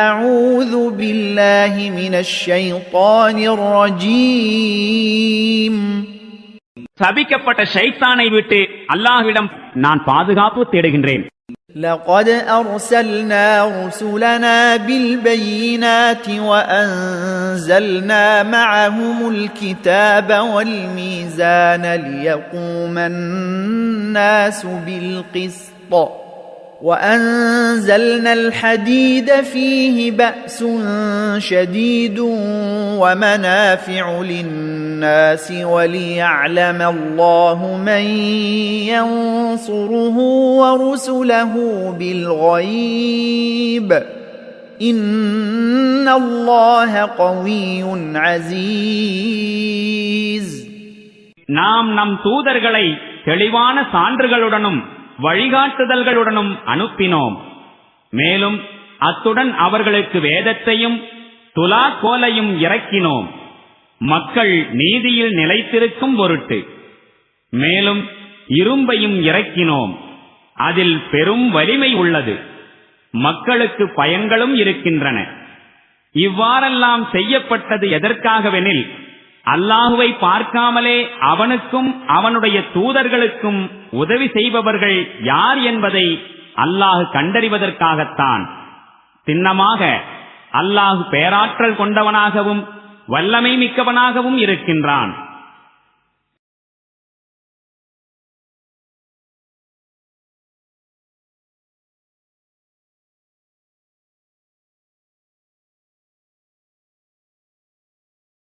أعوذ بالله من الشيطان الرجيم. சபிக்கப்பட்ட ஷைத்தானை விட்டு அல்லாஹ்விடம் நான் பாதுகாப்பு தேடுகின்றேன். لقد أرسلنا رسلنا بالبينات وأنزلنا معهم الكتاب والميزان ليقوم الناس بالقسط وأنزلنا الحديد فيه بأس شديد ومنافع للناس وليعلم الله من ينصره ورسله بالغيب إن الله قوي عزيز. நாம் நம் தூதர்களை தெளிவான சான்றுகளுடனும் வழிகாட்டுதல்களுடனும் அனுப்பினோம். மேலும் அத்துடன் அவர்களுக்கு வேதத்தையும் துலாக்கோலையும் இறக்கினோம், மக்கள் நீதியில் நிலைத்திருக்கும் பொருட்டு. மேலும் இரும்பையும் இறக்கினோம், அதில் பெரும் வலிமை உள்ளது, மக்களுக்கு பயன்களும் இருக்கின்றன. இவ்வாறெல்லாம் செய்யப்பட்டது எதற்காகவெனில், அல்லாஹுவை பார்க்காமலே அவனுக்கும் அவனுடைய தூதர்களுக்கும் உதவி செய்பவர்கள் யார் என்பதை அல்லாஹ் கண்டறிவதற்காகத்தான். சின்னமாக அல்லாஹ் பேராற்றல் கொண்டவனாகவும் வல்லமை மிக்கவனாகவும் இருக்கின்றான்.